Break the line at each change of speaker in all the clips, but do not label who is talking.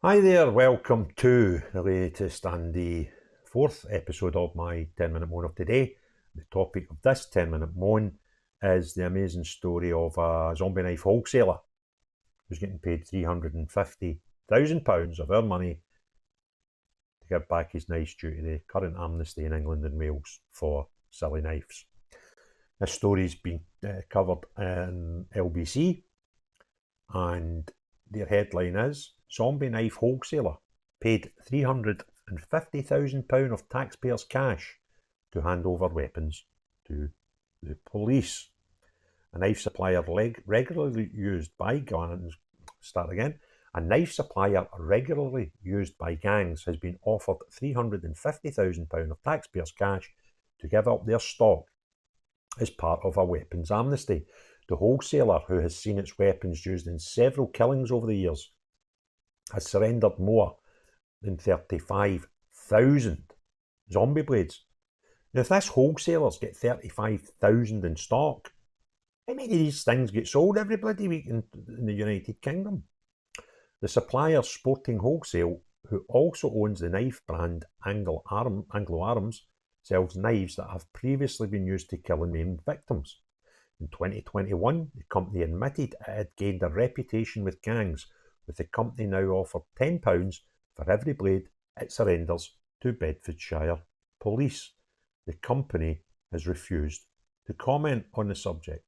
Hi there, welcome to the latest and the fourth episode of my 10-minute moan of today. The topic of this 10-minute moan is the amazing story of a zombie knife wholesaler who's getting paid £350,000 of our money to give back his knives due to the current amnesty in England and Wales for silly knives. This story's been covered in LBC, and their headline is Zombie Knife Wholesaler paid £350,000 of taxpayers' cash to hand over weapons to the police. A knife supplier regularly used by gangs, a knife supplier regularly used by gangs has been offered £350,000 of taxpayers' cash to give up their stock as part of a weapons amnesty. The wholesaler, who has seen its weapons used in several killings over the years, has surrendered more than 35,000 zombie blades. Now, if this wholesalers get 35,000 in stock, how many of these things get sold every bloody week in the United Kingdom? The supplier Sporting Wholesale, who also owns the knife brand Anglo Arms, sells knives that have previously been used to kill and maim victims. In 2021, the company admitted it had gained a reputation with gangs, with the company now offered £10 for every blade it surrenders to Bedfordshire Police. The company has refused to comment on the subject.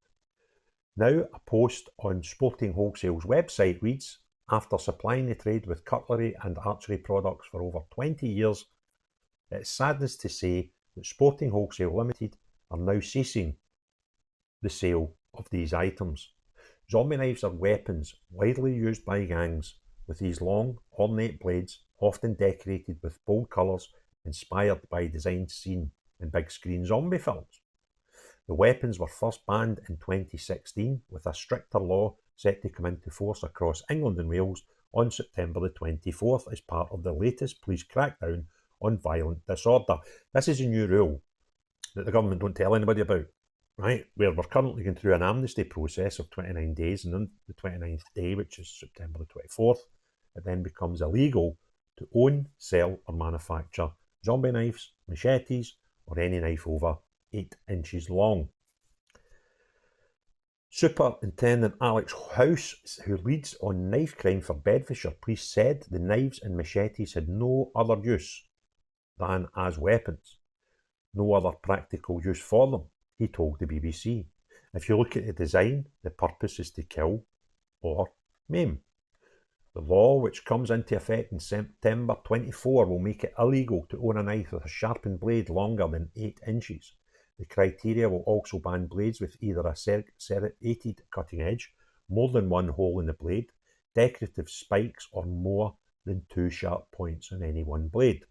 Now, a post on Sporting Wholesale's website reads, after supplying the trade with cutlery and archery products for over 20 years, it saddens to say that Sporting Wholesale Limited are now ceasing the sale of these items. Zombie knives are weapons widely used by gangs, with these long, ornate blades often decorated with bold colours inspired by designs seen in big screen zombie films. The weapons were first banned in 2016, with a stricter law set to come into force across England and Wales on September the 24th as part of the latest police crackdown on violent disorder. This is a new rule that the government don't tell anybody about, right? Where we're currently going through an amnesty process of 29 days, and on the 29th day, which is September the 24th, it then becomes illegal to own, sell or manufacture zombie knives, machetes or any knife over 8 inches long. Superintendent Alex House, who leads on knife crime for Bedfordshire Police, said the knives and machetes had no other use than as weapons, no other practical use for them. He told the BBC, if you look at the design, the purpose is to kill or maim. The law, which comes into effect in September 24, will make it illegal to own a knife with a sharpened blade longer than 8 inches. The criteria will also ban blades with either a serrated cutting edge, more than one hole in the blade, decorative spikes, or more than 2 sharp points on any one blade.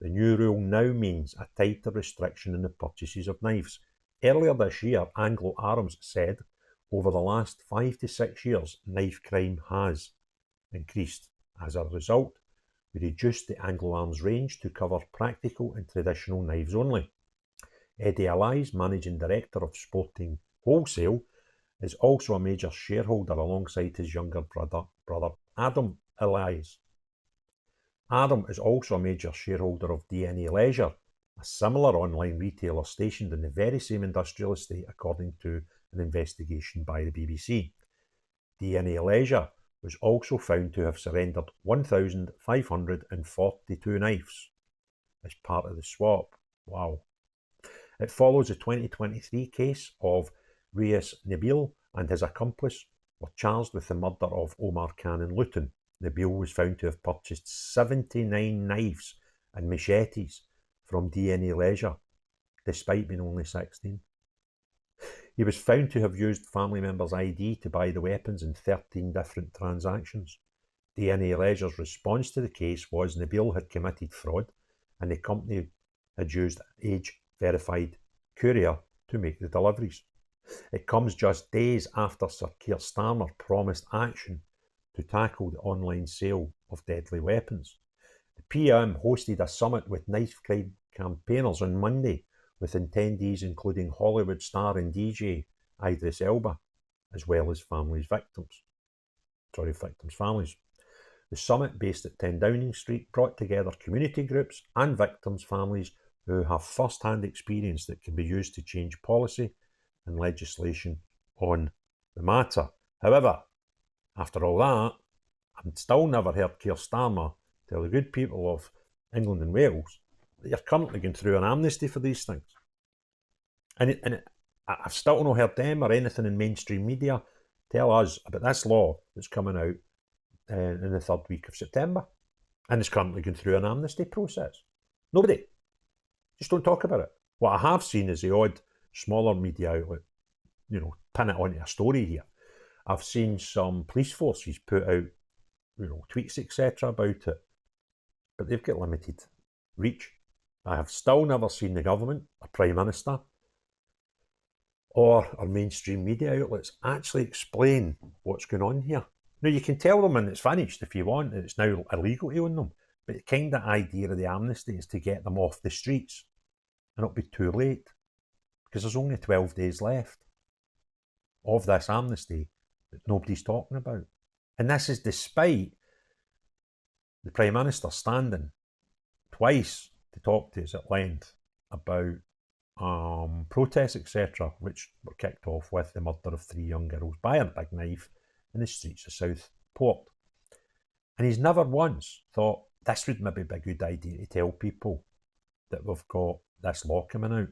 The new rule now means a tighter restriction in the purchases of knives. Earlier this year, Anglo Arms said, over the last 5 to 6 years, knife crime has increased. As a result, we reduced the Anglo Arms range to cover practical and traditional knives only. Eddie Allies, Managing Director of Sporting Wholesale, is also a major shareholder alongside his younger brother Adam Allies. Adam is also a major shareholder of DNA Leisure, a similar online retailer stationed in the very same industrial estate, according to an investigation by the BBC. DNA Leisure was also found to have surrendered 1,542 knives as part of the swap. Wow. It follows a 2023 case of Reyes Nabil and his accomplice were charged with the murder of Omar Khan in Luton. Nabil was found to have purchased 79 knives and machetes from DNA Leisure, despite being only 16. He was found to have used family members' ID to buy the weapons in 13 different transactions. DNA Leisure's response to the case was Nabil had committed fraud and the company had used age-verified courier to make the deliveries. It comes just days after Sir Keir Starmer promised action to tackle the online sale of deadly weapons. The PM hosted a summit with knife crime campaigners on Monday, with attendees including Hollywood star and DJ Idris Elba, as well as victims' families. The summit, based at 10 Downing Street, brought together community groups and victims' families who have first-hand experience that can be used to change policy and legislation on the matter. However, after all that, I've still never heard Keir Starmer tell the good people of England and Wales that you're currently going through an amnesty for these things. I've still not heard them or anything in mainstream media tell us about this law that's coming out in the third week of September and is currently going through an amnesty process. Nobody. Just don't talk about it. What I have seen is the odd smaller media outlet, pin it onto a story here. I've seen some police forces put out, tweets, etc. about it, but they've got limited reach. I have still never seen the government, a Prime Minister, or our mainstream media outlets actually explain what's going on here. Now, you can tell them when it's finished if you want, and it's now illegal to own them, but the kind of idea of the amnesty is to get them off the streets, and it'll be too late, because there's only 12 days left of this amnesty that nobody's talking about. And this is despite the Prime Minister standing twice to talk to us at length about protests, etc., which were kicked off with the murder of 3 young girls by a big knife in the streets of Southport. And he's never once thought this would maybe be a good idea to tell people that we've got this law coming out.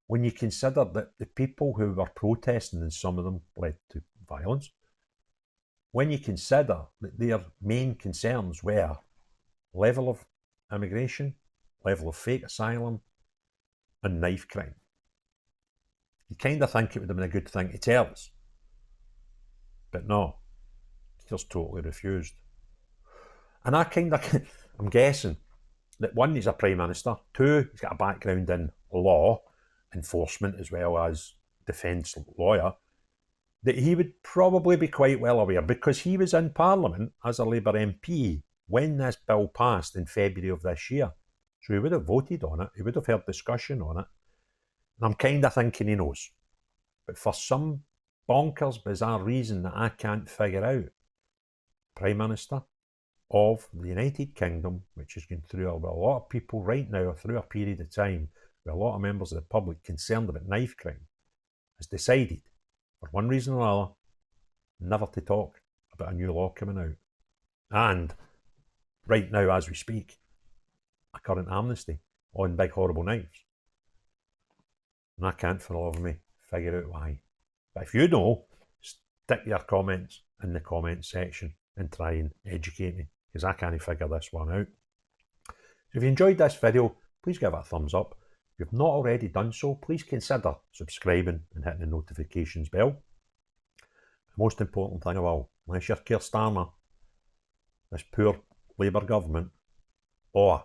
When you consider that the people who were protesting, and some of them led to violence, when you consider that their main concerns were level of immigration, level of fake asylum, and knife crime, you kind of think it would have been a good thing to tell us. But no, he's totally refused. And I'm guessing that 1, he's a Prime Minister, 2, he's got a background in law enforcement as well as defence lawyer, that he would probably be quite well aware, because he was in Parliament as a Labour MP when this bill passed in February of this year. So he would have voted on it, he would have heard discussion on it, and I'm kind of thinking he knows. But for some bonkers, bizarre reason that I can't figure out, Prime Minister of the United Kingdom, which is going through a lot of people right now, through a period of time with a lot of members of the public concerned about knife crime, has decided, for one reason or another, never to talk about a new law coming out. And right now, as we speak, a current amnesty on big horrible knives. And I can't for the love of me figure out why. But if you know, stick your comments in the comments section and try and educate me, because I can't figure this one out. So if you enjoyed this video, please give it a thumbs up. If you've not already done so, please consider subscribing and hitting the notifications bell. The most important thing of all, unless you're Keir Starmer, this poor Labour government, or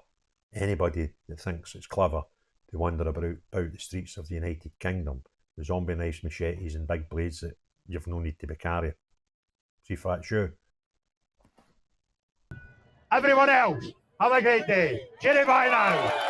anybody that thinks it's clever to wander about the streets of the United Kingdom with zombie knives, machetes and big blades that you've no need to be carrying. See if that's you.
Everyone else, have a great day. Cheerio, bye now.